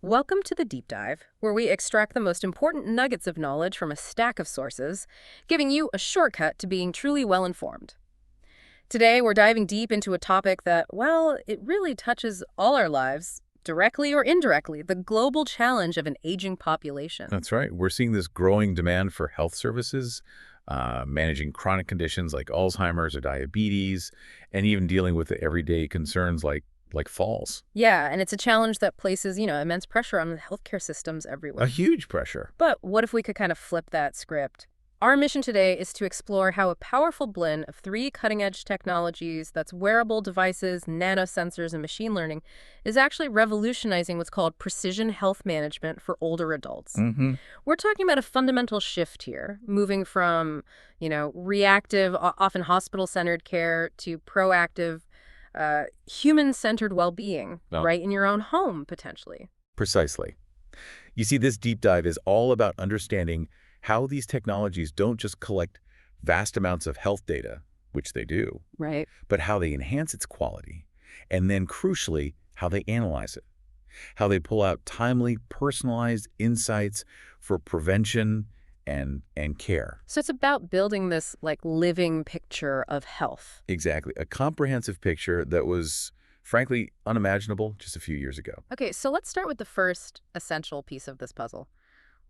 Welcome to the Deep Dive, where we extract the most important nuggets of knowledge from a stack of sources, giving you a shortcut to being truly well-informed. Today, we're diving deep into a topic that, well, it really touches all our lives, directly or indirectly, the global challenge of an aging population. That's right. We're seeing this growing demand for health services, managing chronic conditions like Alzheimer's or diabetes, and even dealing with the everyday concerns like falls. Yeah, and it's a challenge that places, immense pressure on the healthcare systems A everywhere. huge pressure. But what if we could kind of flip that script? Our mission today is to explore how a powerful blend of three cutting-edge technologies, that's wearable devices, nanosensors, and machine learning, is actually revolutionizing what's called precision health management for older adults. Mm-hmm. We're talking about a fundamental shift here, moving from, reactive, often hospital-centered care to proactive, human-centered well-being, Well, right in your own home, potentially. precisely. You see, this deep dive is all about understanding how these technologies don't just collect vast amounts of health data, which they do, Right. but how they enhance its quality, and then crucially, how they analyze it, how they pull out timely, personalized insights for prevention and care. So it's about building this, living picture of health. Exactly. A comprehensive picture that was, frankly, unimaginable just a few years ago. Okay, so let's start with the first essential piece of this puzzle,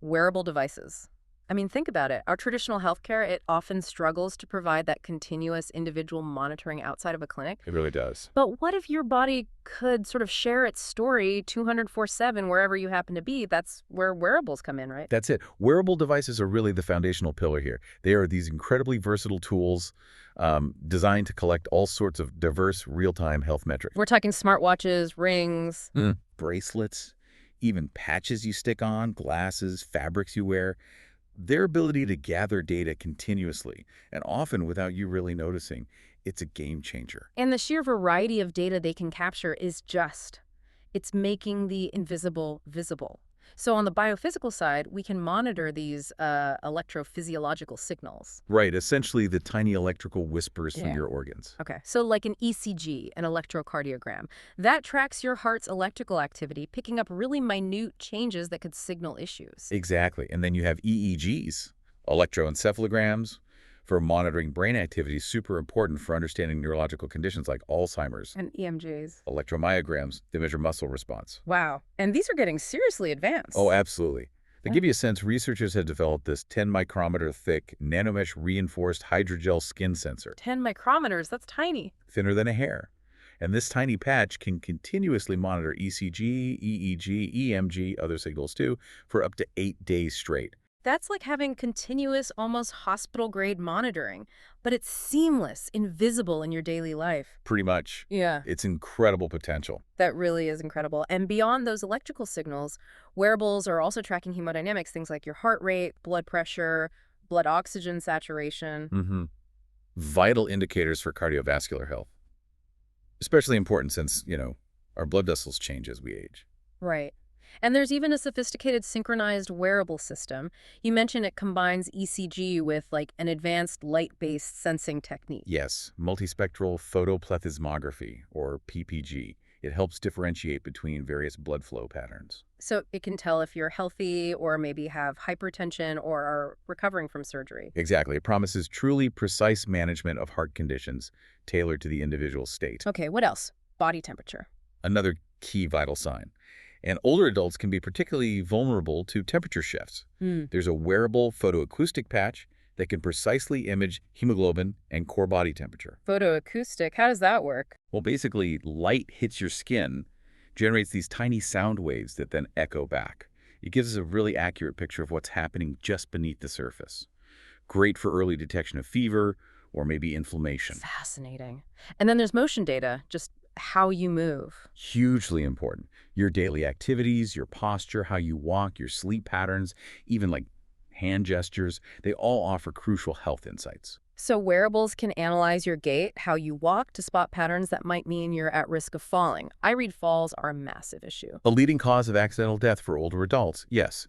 wearable devices. I mean, think about it. Our traditional healthcare, it often struggles to provide that continuous individual monitoring outside of a clinic. It really does. But what if your body could sort of share its story 204/7 wherever you happen to be? That's where wearables come in, right? That's it. Wearable devices are really the foundational pillar here. They are these incredibly versatile tools designed to collect all sorts of diverse real-time health metrics. We're talking smartwatches, rings. Bracelets, even patches you stick on, glasses, fabrics you wear. Their ability to gather data continuously, and often without you really noticing, it's a game changer. And the sheer variety of data they can capture is it's making the invisible visible. So on the biophysical side, we can monitor these electrophysiological signals. Right, essentially the tiny electrical whispers from Yeah. your organs. Okay, so like an ECG, an electrocardiogram, that tracks your heart's electrical activity, picking up really minute changes that could signal issues. Exactly. And then you have EEGs, electroencephalograms, for monitoring brain activity, super important for understanding neurological conditions like Alzheimer's. And EMJs. Electromyograms, they measure muscle response. Wow. And these are getting seriously advanced. Oh, absolutely. To Yeah. give you a sense, researchers have developed this 10-micrometer thick nanomesh reinforced hydrogel skin sensor, 10 micrometers, that's tiny. thinner than a hair. And this tiny patch can continuously monitor ECG, EEG, EMG, other signals too, for up to 8 days straight. That's like having continuous, almost hospital-grade monitoring, but it's seamless, invisible in your daily life. Pretty much. Yeah. It's incredible potential. That really is incredible. And beyond those electrical signals, wearables are also tracking hemodynamics, things like your heart rate, blood pressure, blood oxygen saturation. Vital indicators for cardiovascular health. Especially important since, our blood vessels change as we age. Right. And there's even a sophisticated synchronized wearable system. You mentioned it combines ECG with an advanced light-based sensing technique. Yes, multispectral photoplethysmography, or PPG. It helps differentiate between various blood flow patterns. So it can tell if you're healthy or maybe have hypertension or are recovering from surgery. Exactly. It promises truly precise management of heart conditions tailored to the individual state. Okay, what else? Body temperature. Another key vital sign. And older adults can be particularly vulnerable to temperature shifts. There's a wearable photoacoustic patch that can precisely image hemoglobin and core body temperature. Photoacoustic, how does that work? Well, basically, light hits your skin, generates these tiny sound waves that then echo back. It gives us a really accurate picture of what's happening just beneath the surface. Great for early detection of fever or maybe inflammation. Fascinating. And then there's motion data, just how you move. Hugely important. Your daily activities, your posture, how you walk, your sleep patterns, even like hand gestures, they all offer crucial health insights. So wearables can analyze your gait, how you walk, to spot patterns that might mean you're at risk of falling. I read falls are a massive issue. A leading cause of accidental death for older adults, yes.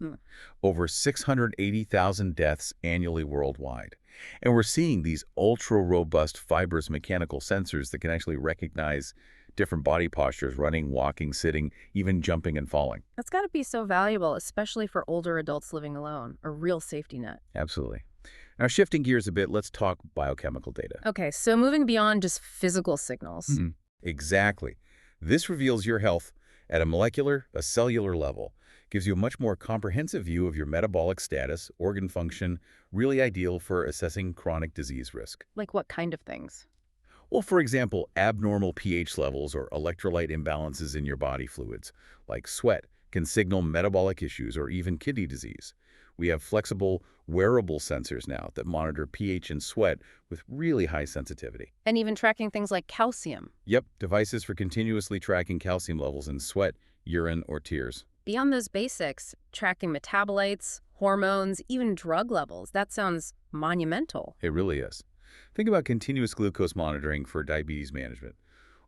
Over 680,000 deaths annually worldwide. And we're seeing these ultra-robust fibrous mechanical sensors that can actually recognize different body postures, running, walking, sitting, even jumping and falling. That's got to be so valuable, especially for older adults living alone. A real safety net. Absolutely. Now, shifting gears a bit, let's talk biochemical data. Okay, so moving beyond just physical signals. Exactly. This reveals your health at a cellular level, gives you a much more comprehensive view of your metabolic status, organ function, really ideal for assessing chronic disease risk. Like what kind of things? Well, for example, abnormal pH levels or electrolyte imbalances in your body fluids, like sweat, can signal metabolic issues or even kidney disease. We have flexible, wearable sensors now that monitor pH in sweat with really high sensitivity. And even tracking things like calcium. Yep, devices for continuously tracking calcium levels in sweat, urine, or tears. Beyond those basics, tracking metabolites, hormones, even drug levels, that sounds monumental. It really is. Think about continuous glucose monitoring for diabetes management,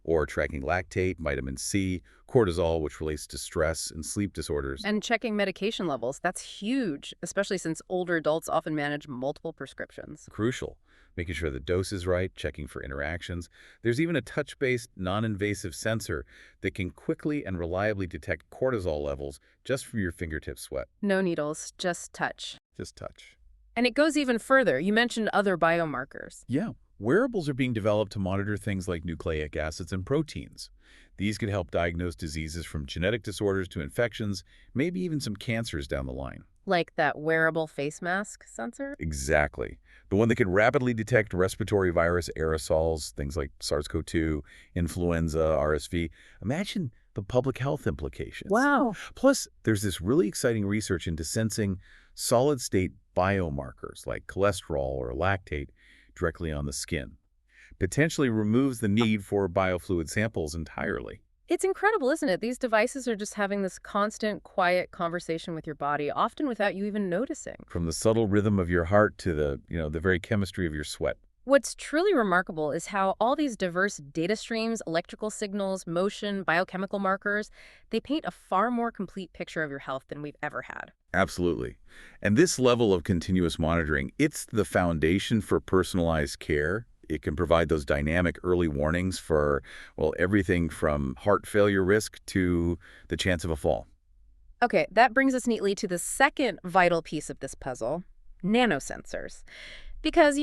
or tracking lactate, vitamin C, cortisol, which relates to stress and sleep disorders. And checking medication levels, that's huge, especially since older adults often manage multiple prescriptions. Crucial. Making sure the dose is right, checking for interactions. There's even a touch-based, non-invasive sensor that can quickly and reliably detect cortisol levels just from your fingertip sweat. No needles, just touch. Just touch. And it goes even further. You mentioned other biomarkers. Yeah. Wearables are being developed to monitor things like nucleic acids and proteins. These could help diagnose diseases from genetic disorders to infections, maybe even some cancers down the line. Like that wearable face mask sensor? Exactly. The one that can rapidly detect respiratory virus aerosols, things like SARS-CoV-2, influenza, RSV. Imagine the public health implications. Wow. Plus, there's this really exciting research into sensing solid-state biomarkers like cholesterol or lactate directly on the skin. Potentially removes the need for biofluid samples entirely. It's incredible, isn't it? These devices are just having this constant, quiet conversation with your body, often without you even noticing. From the subtle rhythm of your heart to the very chemistry of your sweat. What's truly remarkable is how all these diverse data streams, electrical signals, motion, biochemical markers, they paint a far more complete picture of your health than we've ever had. Absolutely. And this level of continuous monitoring, it's the foundation for personalized care. It can provide those dynamic early warnings for, well, everything from heart failure risk to the chance of a fall. Okay, that brings us neatly to the second vital piece of this puzzle, nanosensors. Because,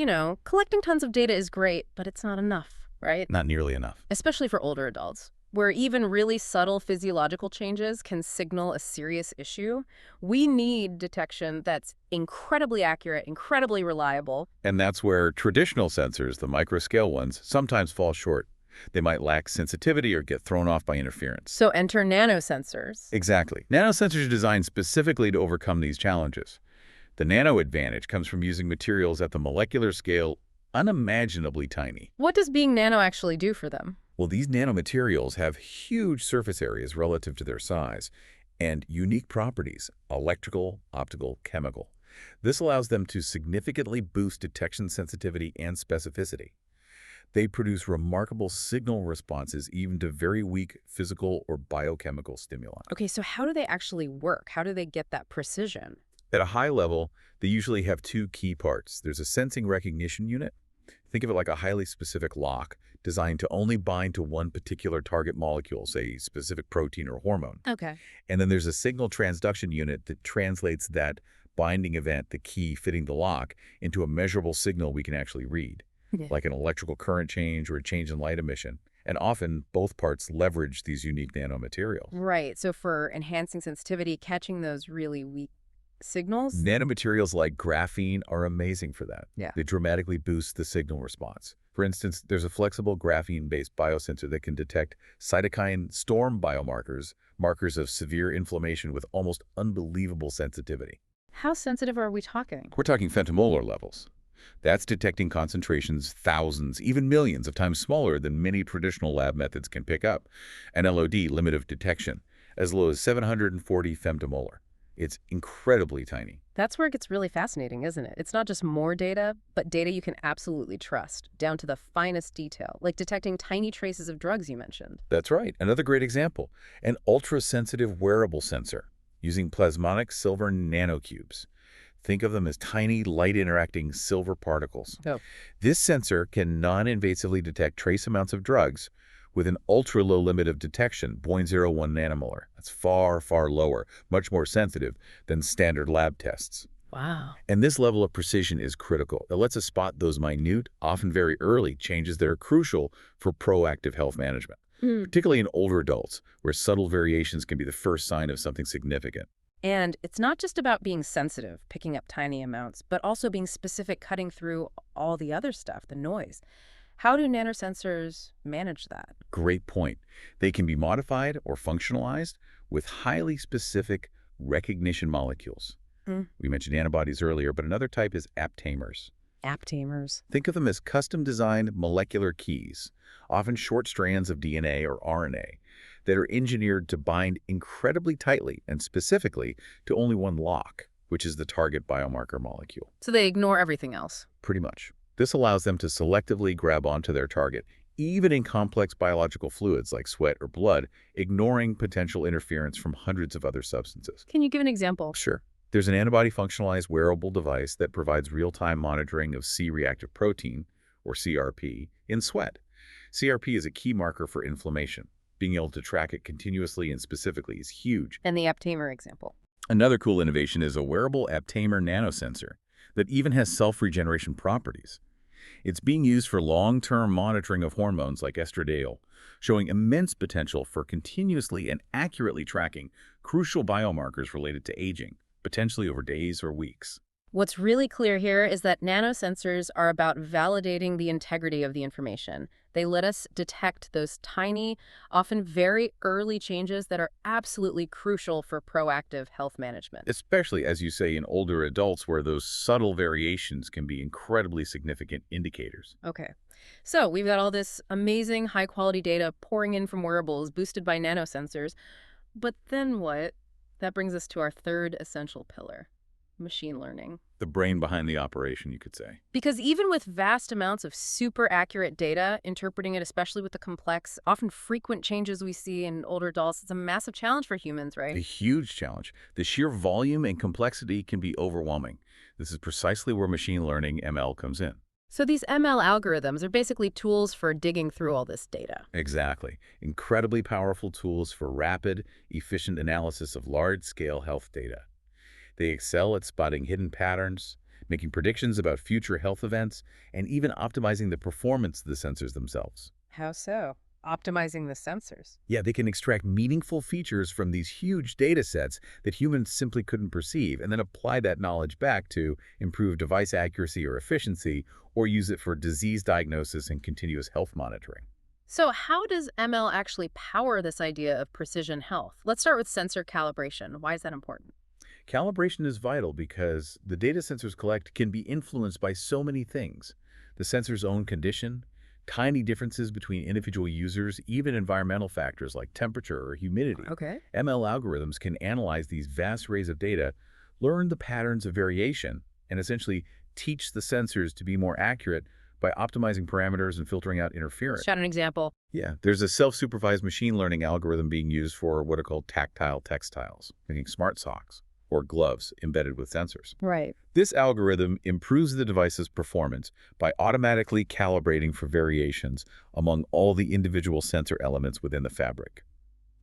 collecting tons of data is great, but it's not enough, right? Not nearly enough. Especially for older adults, where even really subtle physiological changes can signal a serious issue. We need detection that's incredibly accurate, incredibly reliable. And that's where traditional sensors, the microscale ones, sometimes fall short. They might lack sensitivity or get thrown off by interference. So enter nanosensors. Exactly. Nanosensors are designed specifically to overcome these challenges. The nano advantage comes from using materials at the molecular scale unimaginably tiny. What does being nano actually do for them? Well, these nanomaterials have huge surface areas relative to their size and unique properties, electrical, optical, chemical. This allows them to significantly boost detection sensitivity and specificity. They produce remarkable signal responses even to very weak physical or biochemical stimuli. Okay, so how do they actually work? How do they get that precision? At a high level, they usually have two key parts. There's a sensing recognition unit. Think of it like a highly specific lock designed to only bind to one particular target molecule, say specific protein or hormone. Okay. And then there's a signal transduction unit that translates that binding event, the key fitting the lock, into a measurable signal we can actually read, like an electrical current change or a change in light emission. And often, both parts leverage these unique nanomaterials. Right, so for enhancing sensitivity, catching those really weak signals? Nanomaterials like graphene are amazing for that. Yeah. They dramatically boost the signal response. For instance, there's a flexible graphene-based biosensor that can detect cytokine storm biomarkers, markers of severe inflammation with almost unbelievable sensitivity. How sensitive are we talking? We're talking femtomolar levels. That's detecting concentrations thousands, even millions of times smaller than many traditional lab methods can pick up. An LOD, limit of detection, as low as 740 femtomolar. It's incredibly tiny. That's where it gets really fascinating, isn't it? It's not just more data, but data you can absolutely trust, down to the finest detail, like detecting tiny traces of drugs you mentioned. That's right. Another great example, an ultra-sensitive wearable sensor using plasmonic silver nanocubes. Think of them as tiny, light-interacting silver particles. Oh. This sensor can non-invasively detect trace amounts of drugs with an ultra-low limit of detection, 0.01 nanomolar. That's far, far lower, much more sensitive than standard lab tests. Wow. And this level of precision is critical. It lets us spot those minute, often very early, changes that are crucial for proactive health management, particularly in older adults, where subtle variations can be the first sign of something significant. And it's not just about being sensitive, picking up tiny amounts, but also being specific, cutting through all the other stuff, the noise. How do nanosensors manage that? Great point. They can be modified or functionalized with highly specific recognition molecules. Mm. We mentioned antibodies earlier, but another type is aptamers. Aptamers. Think of them as custom-designed molecular keys, often short strands of DNA or RNA, that are engineered to bind incredibly tightly and specifically to only one lock, which is the target biomarker molecule. So they ignore everything else. Pretty much. This allows them to selectively grab onto their target, even in complex biological fluids like sweat or blood, ignoring potential interference from hundreds of other substances. Can you give an example? Sure. There's an antibody-functionalized wearable device that provides real-time monitoring of C-reactive protein, or CRP, in sweat. CRP is a key marker for inflammation. Being able to track it continuously and specifically is huge. And the aptamer example. Another cool innovation is a wearable aptamer nanosensor that even has self-regeneration properties. It's being used for long-term monitoring of hormones like estradiol, showing immense potential for continuously and accurately tracking crucial biomarkers related to aging, potentially over days or weeks. What's really clear here is that nanosensors are about validating the integrity of the information. They let us detect those tiny, often very early changes that are absolutely crucial for proactive health management. Especially, as you say, in older adults where those subtle variations can be incredibly significant indicators. Okay, so we've got all this amazing high-quality data pouring in from wearables boosted by nanosensors. But then what? That brings us to our third essential pillar. Machine learning. The brain behind the operation, you could say. Because even with vast amounts of super accurate data, interpreting it, especially with the complex, often frequent changes we see in older adults, it's a massive challenge for humans, right? A huge challenge. The sheer volume and complexity can be overwhelming. This is precisely where machine learning, ML, comes in. So these ML algorithms are basically tools for digging through all this data. Exactly. Incredibly powerful tools for rapid, efficient analysis of large-scale health data. They excel at spotting hidden patterns, making predictions about future health events, and even optimizing the performance of the sensors themselves. How so? Optimizing the sensors. Yeah, they can extract meaningful features from these huge data sets that humans simply couldn't perceive, and then apply that knowledge back to improve device accuracy or efficiency, or use it for disease diagnosis and continuous health monitoring. So how does ML actually power this idea of precision health? Let's start with sensor calibration. Why is that important? Calibration is vital because the data sensors collect can be influenced by so many things. The sensor's own condition, tiny differences between individual users, even environmental factors like temperature or humidity. Okay. ML algorithms can analyze these vast arrays of data, learn the patterns of variation, and essentially teach the sensors to be more accurate by optimizing parameters and filtering out interference. Shout an example. Yeah, there's a self-supervised machine learning algorithm being used for what are called tactile textiles, making smart socks or gloves embedded with sensors. Right. This algorithm improves the device's performance by automatically calibrating for variations among all the individual sensor elements within the fabric.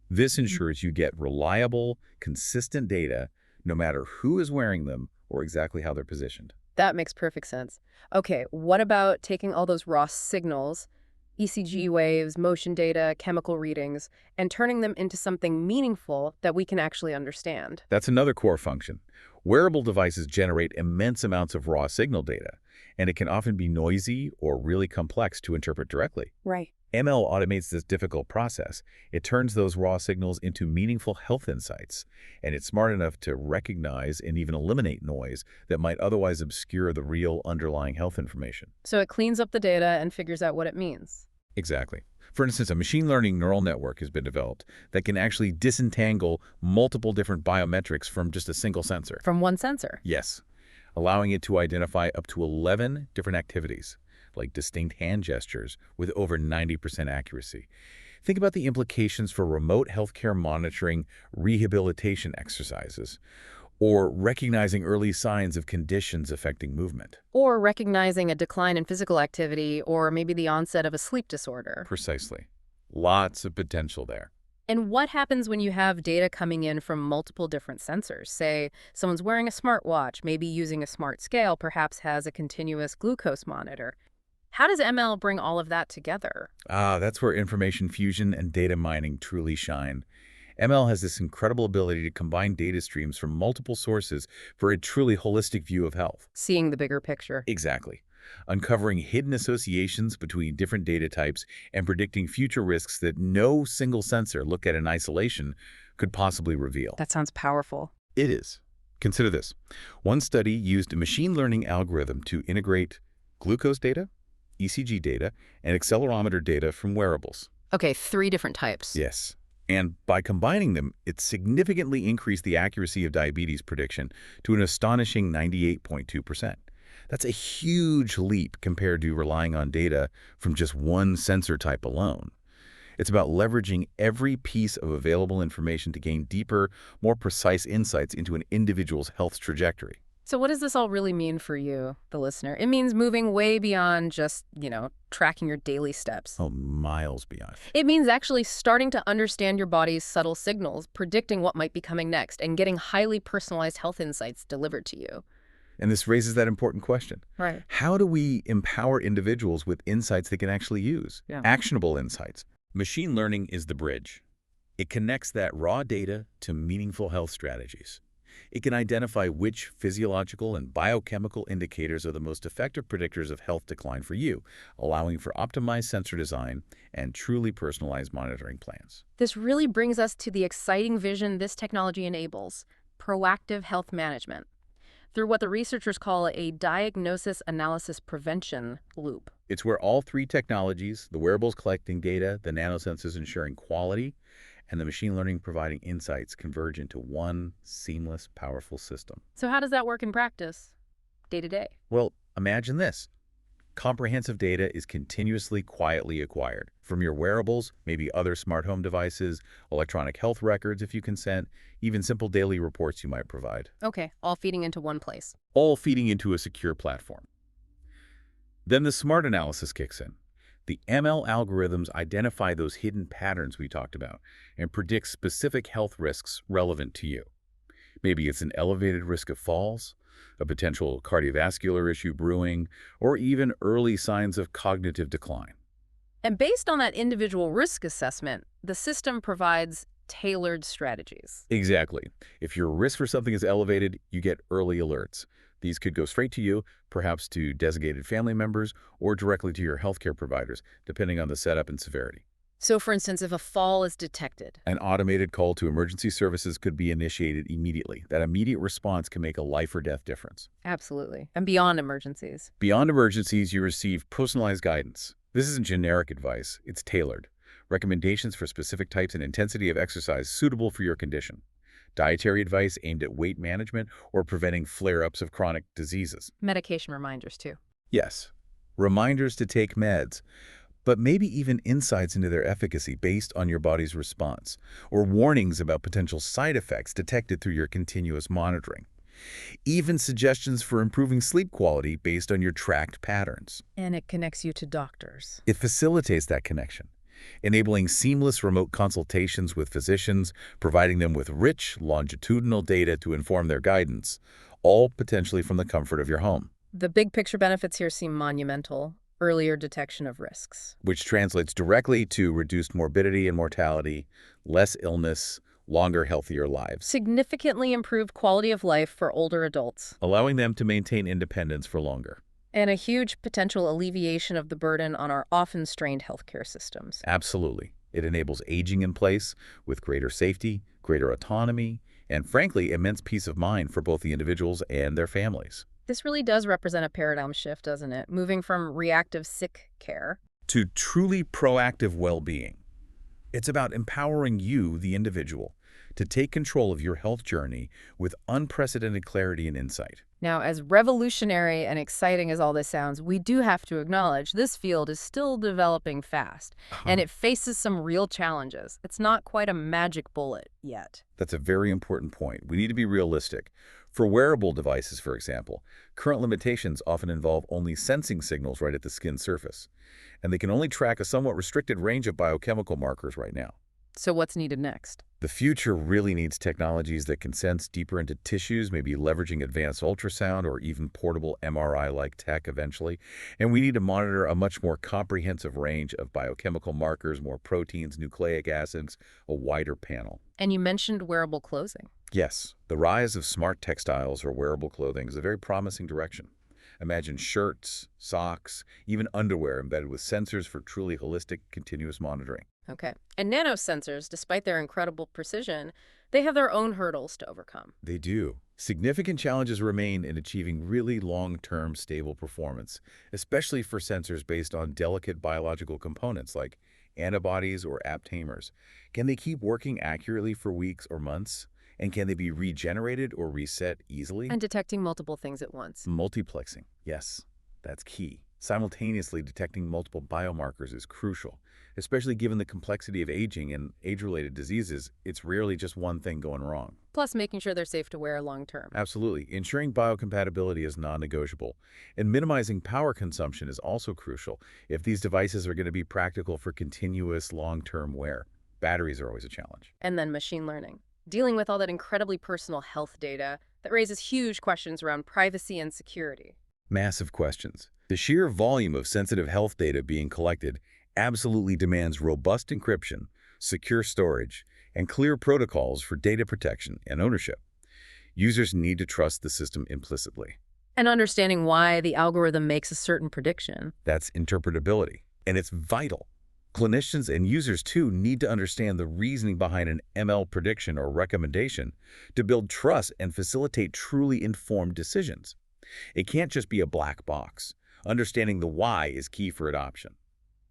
This ensures you get reliable, consistent data no matter who is wearing them or exactly how they're positioned. That makes perfect sense. Okay, what about taking all those raw signals, ECG waves, motion data, chemical readings, and turning them into something meaningful that we can actually understand? That's another core function. Wearable devices generate immense amounts of raw signal data, and it can often be noisy or really complex to interpret directly. Right. ML automates this difficult process. It turns those raw signals into meaningful health insights, and it's smart enough to recognize and even eliminate noise that might otherwise obscure the real underlying health information. So it cleans up the data and figures out what it means. Exactly. For instance, a machine learning neural network has been developed that can actually disentangle multiple different biometrics from just a single sensor. From one sensor. Yes, allowing it to identify up to 11 different activities, like distinct hand gestures, with over 90% accuracy. Think about the implications for remote healthcare monitoring rehabilitation exercises, or recognizing early signs of conditions affecting movement. Or recognizing a decline in physical activity, or maybe the onset of a sleep disorder. Precisely. Lots of potential there. And what happens when you have data coming in from multiple different sensors? Say someone's wearing a smartwatch, maybe using a smart scale, perhaps has a continuous glucose monitor. How does ML bring all of that together? That's where information fusion and data mining truly shine. ML has this incredible ability to combine data streams from multiple sources for a truly holistic view of health. Seeing the bigger picture. Exactly. Uncovering hidden associations between different data types and predicting future risks that no single sensor looked at in isolation could possibly reveal. That sounds powerful. It is. Consider this. One study used a machine learning algorithm to integrate glucose data, ECG data, and accelerometer data from wearables. Okay, 3 different types. Yes. And by combining them, it significantly increased the accuracy of diabetes prediction to an astonishing 98.2%. That's a huge leap compared to relying on data from just one sensor type alone. It's about leveraging every piece of available information to gain deeper, more precise insights into an individual's health trajectory. So what does this all really mean for you, the listener? It means moving way beyond just, tracking your daily steps. Oh, miles beyond. It means actually starting to understand your body's subtle signals, predicting what might be coming next, and getting highly personalized health insights delivered to you. And this raises that important question. Right. How do we empower individuals with insights they can actually use? Yeah. Actionable insights. Machine learning is the bridge. It connects that raw data to meaningful health strategies. It can identify which physiological and biochemical indicators are the most effective predictors of health decline for you, allowing for optimized sensor design and truly personalized monitoring plans. This really brings us to the exciting vision this technology enables: proactive health management, through what the researchers call a diagnosis analysis prevention loop. It's where all three technologies, the wearables collecting data, the nanosensors ensuring quality, and the machine learning providing insights converge into one seamless, powerful system. So how does that work in practice, day to day? Well, imagine this. Comprehensive data is continuously quietly acquired from your wearables, maybe other smart home devices, electronic health records if you consent, even simple daily reports you might provide. Okay, all feeding into one place. All feeding into a secure platform. Then the smart analysis kicks in. The ML algorithms identify those hidden patterns we talked about and predict specific health risks relevant to you. Maybe it's an elevated risk of falls, a potential cardiovascular issue brewing, or even early signs of cognitive decline. And based on that individual risk assessment, the system provides tailored strategies. Exactly. If your risk for something is elevated, you get early alerts. These could go straight to you, perhaps to designated family members, or directly to your healthcare providers, depending on the setup and severity. So, for instance, if a fall is detected, An automated call to emergency services could be initiated immediately. That immediate response can make a life or death difference. absolutely, and beyond emergencies. Beyond emergencies, you receive personalized guidance. This isn't generic advice, it's tailored. Recommendations for specific types and intensity of exercise suitable for your condition. Dietary advice aimed at weight management or preventing flare-ups of chronic diseases. Medication reminders, too. Yes, reminders to take meds, but maybe even insights into their efficacy based on your body's response, or warnings about potential side effects detected through your continuous monitoring. Even suggestions for improving sleep quality based on your tracked patterns. And it connects you to doctors. It facilitates that connection, enabling seamless remote consultations with physicians, providing them with rich, longitudinal data to inform their guidance, all potentially from the comfort of your home. The big picture benefits here seem monumental. Earlier detection of risks. Which translates directly to reduced morbidity and mortality, less illness, longer, healthier lives, Significantly improved quality of life for older adults. allowing them to maintain independence for longer. And a huge potential alleviation of the burden on our often strained healthcare systems. Absolutely. It enables aging in place with greater safety, greater autonomy, and frankly, immense peace of mind for both the individuals and their families. This really does represent a paradigm shift, doesn't it? Moving from reactive sick care. To truly proactive well-being. It's about empowering you, the individual, to take control of your health journey with unprecedented clarity and insight. Now, as revolutionary and exciting as all this sounds, we do have to acknowledge this field is still developing fast, and it faces some real challenges. It's not quite a magic bullet yet. That's a very important point. We need to be realistic. For wearable devices, for example, current limitations often involve only sensing signals right at the skin surface, and they can only track a somewhat restricted range of biochemical markers right now. So what's needed next? The future really needs technologies that can sense deeper into tissues, maybe leveraging advanced ultrasound or even portable MRI-like tech eventually. And we need to monitor a much more comprehensive range of biochemical markers, more proteins, nucleic acids, a wider panel. And you mentioned wearable clothing. Yes, the rise of smart textiles or wearable clothing is a very promising direction. Imagine shirts, socks, even underwear embedded with sensors for truly holistic, continuous monitoring. Okay. And nanosensors, despite their incredible precision, they have their own hurdles to overcome. They do. Significant challenges remain in achieving really long-term stable performance, especially for sensors based on delicate biological components like antibodies or aptamers. Can they keep working accurately for weeks or months? And can they be regenerated or reset easily? And detecting multiple things at once. Multiplexing, yes, that's key. Simultaneously detecting multiple biomarkers is crucial, especially given the complexity of aging and age-related diseases. It's rarely just one thing going wrong. Plus making sure they're safe to wear long term. Absolutely. Ensuring biocompatibility is non-negotiable, and minimizing power consumption is also crucial if these devices are going to be practical for continuous long-term wear. Batteries are always a challenge. And then machine learning. Dealing with all that incredibly personal health data that raises huge questions around privacy and security. Massive questions. The sheer volume of sensitive health data being collected absolutely demands robust encryption, secure storage, and clear protocols for data protection and ownership. Users need to trust the system implicitly. And understanding why the algorithm makes a certain prediction. That's interpretability, and it's vital. Clinicians and users, too, need to understand the reasoning behind an ML prediction or recommendation to build trust and facilitate truly informed decisions. It can't just be a black box. Understanding the why is key for adoption.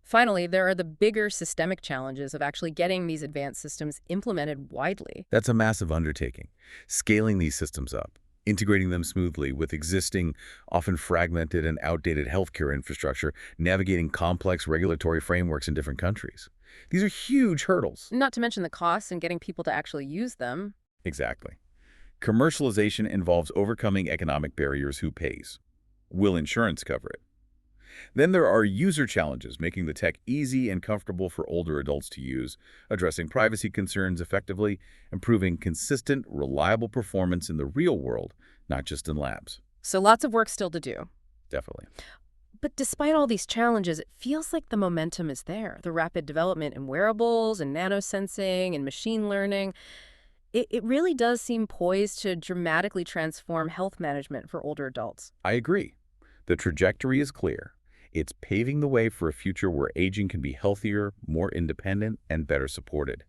Finally, there are the bigger systemic challenges of actually getting these advanced systems implemented widely. That's a massive undertaking. Scaling these systems up, integrating them smoothly with existing, often fragmented and outdated healthcare infrastructure, navigating complex regulatory frameworks in different countries. These are huge hurdles. Not to mention the costs and getting people to actually use them. Exactly. Commercialization involves overcoming economic barriers. Who pays? Will insurance cover it? Then there are user challenges, making the tech easy and comfortable for older adults to use, addressing privacy concerns effectively, improving consistent, reliable performance in the real world, not just in labs. So lots of work still to do. Definitely. But despite all these challenges, it feels like the momentum is there. The rapid development in wearables and nanosensing and machine learning. It really does seem poised to dramatically transform health management for older adults. I agree. The trajectory is clear. It's paving the way for a future where aging can be healthier, more independent, and better supported.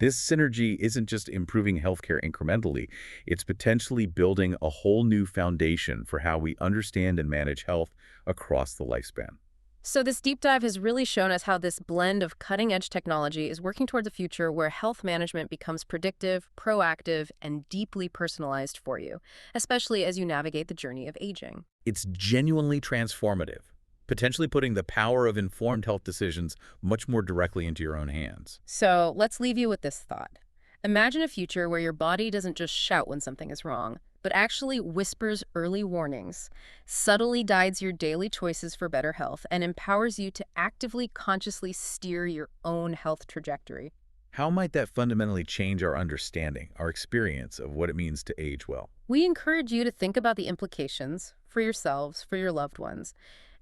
This synergy isn't just improving healthcare incrementally, it's potentially building a whole new foundation for how we understand and manage health across the lifespan. So this deep dive has really shown us how this blend of cutting-edge technology is working towards a future where health management becomes predictive, proactive, and deeply personalized for you, especially as you navigate the journey of aging. It's genuinely transformative, potentially putting the power of informed health decisions much more directly into your own hands. So let's leave you with this thought. Imagine a future where your body doesn't just shout when something is wrong, but actually whispers early warnings, subtly guides your daily choices for better health, and empowers you to actively, consciously steer your own health trajectory. How might that fundamentally change our understanding, our experience of what it means to age well? We encourage you to think about the implications for yourselves, for your loved ones,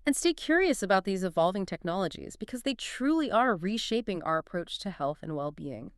and stay curious about these evolving technologies because they truly are reshaping our approach to health and well-being.